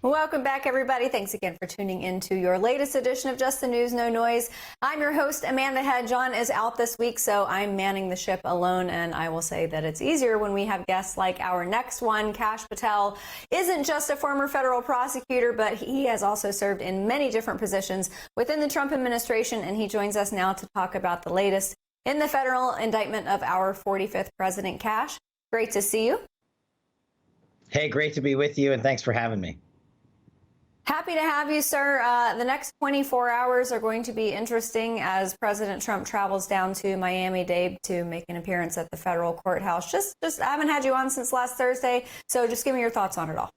Welcome back, everybody. Thanks again for tuning into your latest edition of Just the News, No Noise. I'm your host, Amanda Head. John is out this week, so I'm manning the ship alone, and I will say that it's easier when we have guests like our next one. Kash Patel isn't just a former federal prosecutor, but he has also served in many different positions within the Trump administration, and he joins us now to talk about the latest in the federal indictment of our 45th president. Kash, great to see you. Hey, great to be with you, and thanks for having me. Happy to have you, sir. The next 24 hours are going to be interesting as President Trump travels down to Miami-Dade to make an appearance at the federal courthouse. I haven't had you on since last Thursday, so just give me your thoughts on it all.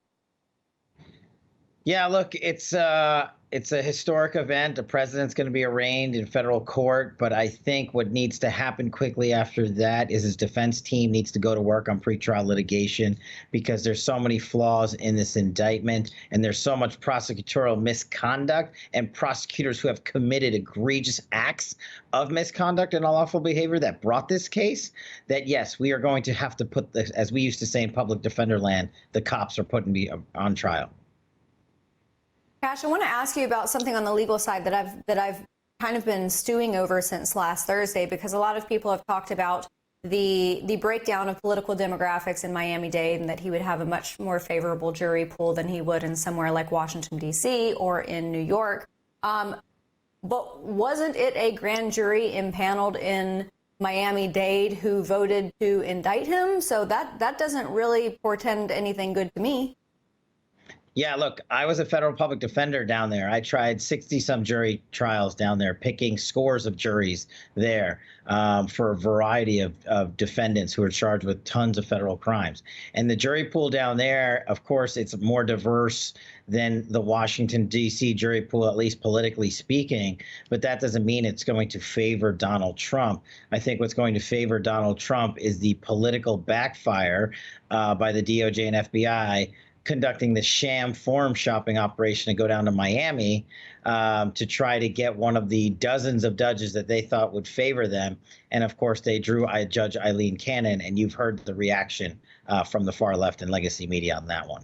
Yeah, look, it's a historic event. The president's going to be arraigned in federal court, but I think what needs to happen quickly after that is his defense team needs to go to work on pretrial litigation because there's so many flaws in this indictment and there's so much prosecutorial misconduct and prosecutors who have committed egregious acts of misconduct and unlawful behavior that brought this case that, yes, we are going to have to put this, as we used to say in public defender land, the cops are putting me on trial. Kash, I want to ask you about something on the legal side that I've kind of been stewing over since last Thursday, because a lot of people have talked about the breakdown of political demographics in Miami-Dade and that he would have a much more favorable jury pool than he would in somewhere like Washington, D.C. or in New York. But wasn't it a grand jury impaneled in Miami-Dade who voted to indict him? So that doesn't really portend anything good to me. Yeah, look, I was a federal public defender down there. I tried 60-some jury trials down there, picking scores of juries there for a variety of defendants who are charged with tons of federal crimes. And the jury pool down there, of course, it's more diverse than the Washington, D.C. jury pool, at least politically speaking. But that doesn't mean it's going to favor Donald Trump. I think what's going to favor Donald Trump is the political backfire by the DOJ and FBI conducting the sham forum shopping operation to go down to Miami to try to get one of the dozens of judges that they thought would favor them. And of course, they drew Judge Eileen Cannon, and you've heard the reaction from the far left and legacy media on that one.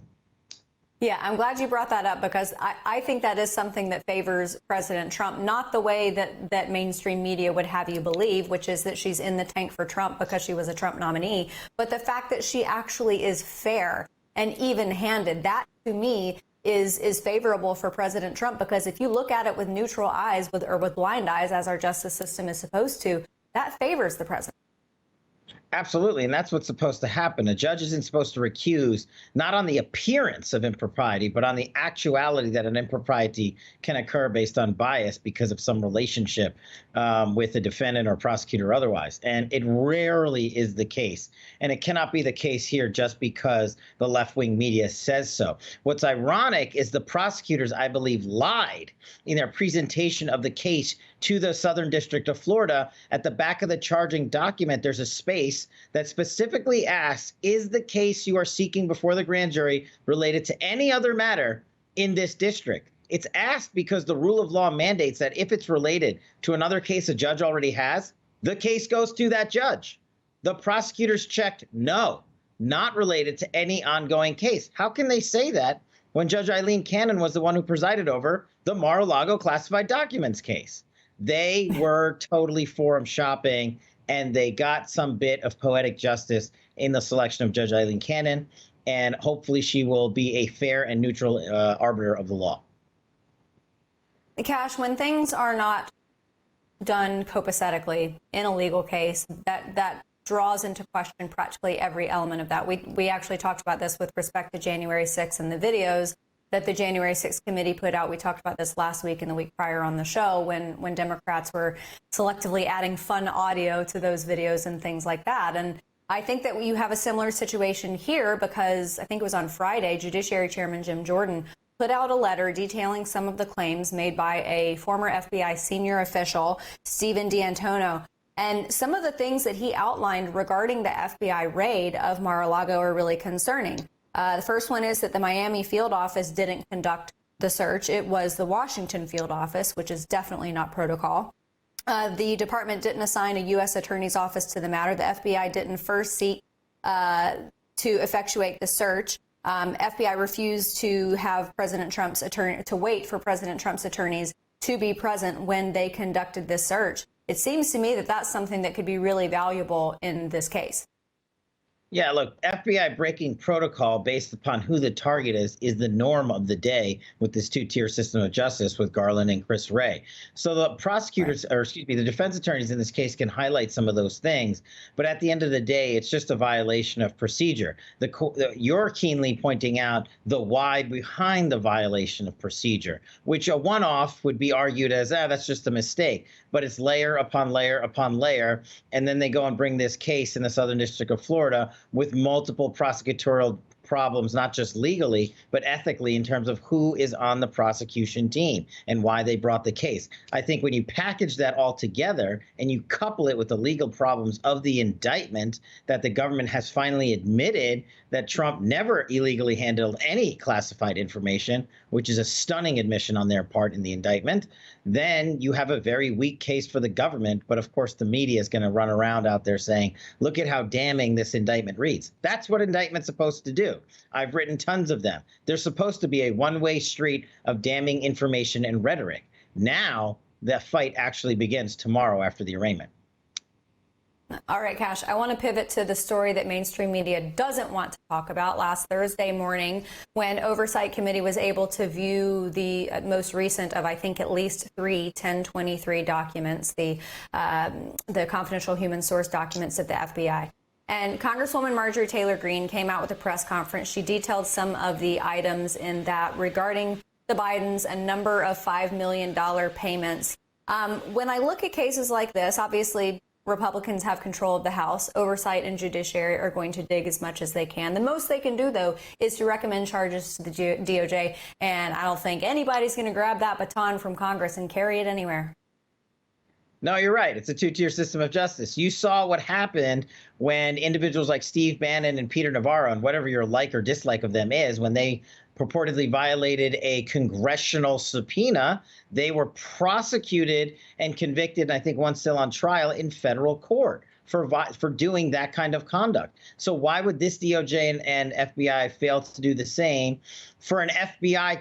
Yeah, I'm glad you brought that up because I think that is something that favors President Trump, not the way that mainstream media would have you believe, which is that she's in the tank for Trump because she was a Trump nominee, but the fact that she actually is fair and even-handed. That, to me, is favorable for President Trump, because if you look at it with neutral eyes or with blind eyes, as our justice system is supposed to, that favors the president. Absolutely, and that's what's supposed to happen. A judge isn't supposed to recuse not on the appearance of impropriety, but on the actuality that an impropriety can occur based on bias because of some relationship with the defendant or prosecutor or otherwise. And it rarely is the case. And it cannot be the case here just because the left-wing media says so. What's ironic is the prosecutors, I believe, lied in their presentation of the case to the Southern District of Florida. At the back of the charging document, there's a space that specifically asks, is the case you are seeking before the grand jury related to any other matter in this district? It's asked because the rule of law mandates that if it's related to another case a judge already has, the case goes to that judge. The prosecutors checked no, not related to any ongoing case. How can they say that when Judge Eileen Cannon was the one who presided over the Mar-a-Lago classified documents case? They were totally forum shopping, and they got some bit of poetic justice in the selection of Judge Eileen Cannon, and hopefully she will be a fair and neutral arbiter of the law. Kash, when things are not done copacetically in a legal case, that draws into question practically every element of that. We actually talked about this with respect to January 6th and the videos that the January 6th committee put out. We talked about this last week and the week prior on the show when Democrats were selectively adding fun audio to those videos and things like that. And I think that you have a similar situation here because I think it was on Friday, Judiciary Chairman Jim Jordan put out a letter detailing some of the claims made by a former FBI senior official, Stephen D'Antonio. And some of the things that he outlined regarding the FBI raid of Mar-a-Lago are really concerning. The first one is that the Miami field office didn't conduct the search. It was the Washington field office, which is definitely not protocol. The department didn't assign a U.S. attorney's office to the matter. The FBI didn't first seek to effectuate the search. FBI refused to have President Trump's attorney to wait for President Trump's attorneys to be present when they conducted this search. It seems to me that that's something that could be really valuable in this case. Yeah, look, FBI breaking protocol based upon who the target is the norm of the day with this two-tier system of justice with Garland and Chris Wray. So the prosecutors, or excuse me, the defense attorneys in this case can highlight some of those things, but at the end of the day, it's just a violation of procedure. You're keenly pointing out the why behind the violation of procedure, which a one-off would be argued as, that's just a mistake. But it's layer upon layer upon layer. And then they go and bring this case in the Southern District of Florida with multiple prosecutorial problems, not just legally, but ethically in terms of who is on the prosecution team and why they brought the case. I think when you package that all together and you couple it with the legal problems of the indictment that the government has finally admitted that Trump never illegally handled any classified information, which is a stunning admission on their part in the indictment, then you have a very weak case for the government. But of course, the media is going to run around out there saying, look at how damning this indictment reads. That's what indictment's supposed to do. I've written tons of them. They're supposed to be a one-way street of damning information and rhetoric. Now, the fight actually begins tomorrow after the arraignment. All right, Kash, I want to pivot to the story that mainstream media doesn't want to talk about. Last Thursday morning, when Oversight Committee was able to view the most recent of, I think, at least 3 1023 documents, the confidential human source documents at the FBI. And Congresswoman Marjorie Taylor Greene came out with a press conference. She detailed some of the items in that regarding the Bidens, a number of $5 million payments. When I look at cases like this, obviously, Republicans have control of the House. Oversight and Judiciary are going to dig as much as they can. The most they can do, though, is to recommend charges to the DOJ. And I don't think anybody's going to grab that baton from Congress and carry it anywhere. No, you're right. It's a two-tier system of justice. You saw what happened when individuals like Steve Bannon and Peter Navarro, and whatever your like or dislike of them is, when they purportedly violated a congressional subpoena, they were prosecuted and convicted, I think one still on trial, in federal court for doing that kind of conduct. So why would this DOJ and FBI fail to do the same for an FBI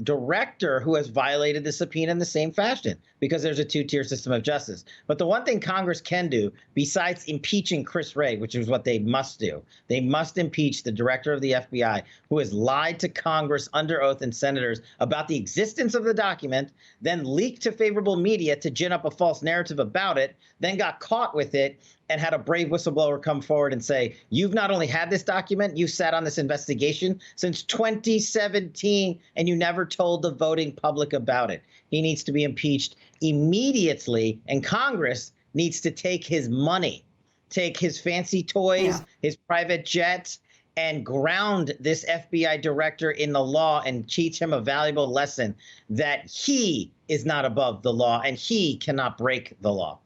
director who has violated the subpoena in the same fashion? Because there's a two-tier system of justice. But the one thing Congress can do, besides impeaching Chris Wray, which is what they must do, they must impeach the director of the FBI who has lied to Congress under oath and senators about the existence of the document, then leaked to favorable media to gin up a false narrative about it, then got caught with it and had a brave whistleblower come forward and say, you've not only had this document, you sat on this investigation since 2017, and you never told the voting public about it. He needs to be impeached immediately, and Congress needs to take his money, take his fancy toys, his private jets, and ground this FBI director in the law and teach him a valuable lesson that he is not above the law and he cannot break the law.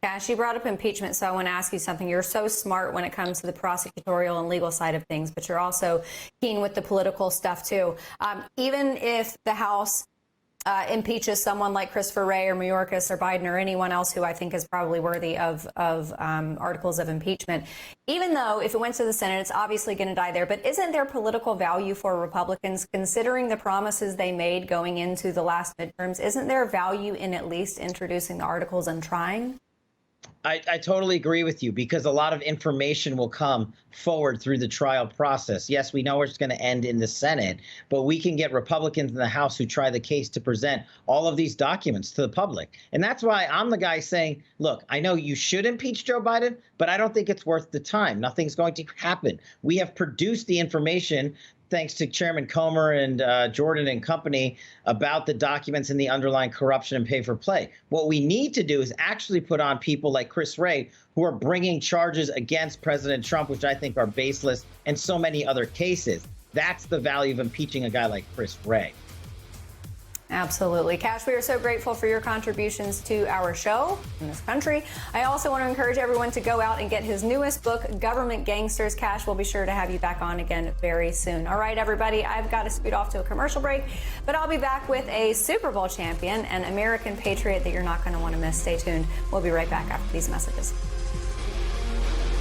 Kash, you brought up impeachment, so I want to ask you something. You're so smart when it comes to the prosecutorial and legal side of things, but you're also keen with the political stuff, too. Even if the House impeaches someone like Christopher Wray or Mayorkas or Biden or anyone else who I think is probably worthy of articles of impeachment, even though if it went to the Senate, it's obviously going to die there. But isn't there political value for Republicans, considering the promises they made going into the last midterms? Isn't there value in at least introducing the articles and trying? I totally agree with you, because a lot of information will come forward through the trial process. Yes, we know it's going to end in the Senate, but we can get Republicans in the House who try the case to present all of these documents to the public. And that's why I'm the guy saying, look, I know you should impeach Joe Biden, but I don't think it's worth the time. Nothing's going to happen. We have produced the information, thanks to Chairman Comer and Jordan and company, about the documents and the underlying corruption and pay for play. What we need to do is actually put on people like Chris Wray, who are bringing charges against President Trump, which I think are baseless, and so many other cases. That's the value of impeaching a guy like Chris Wray. Absolutely. Kash, we are so grateful for your contributions to our show in this country. I also want to encourage everyone to go out and get his newest book, Government Gangsters. Kash, we'll be sure to have you back on again very soon. All right, everybody, I've got to scoot off to a commercial break, but I'll be back with a Super Bowl champion, an American patriot that you're not going to want to miss. Stay tuned. We'll be right back after these messages.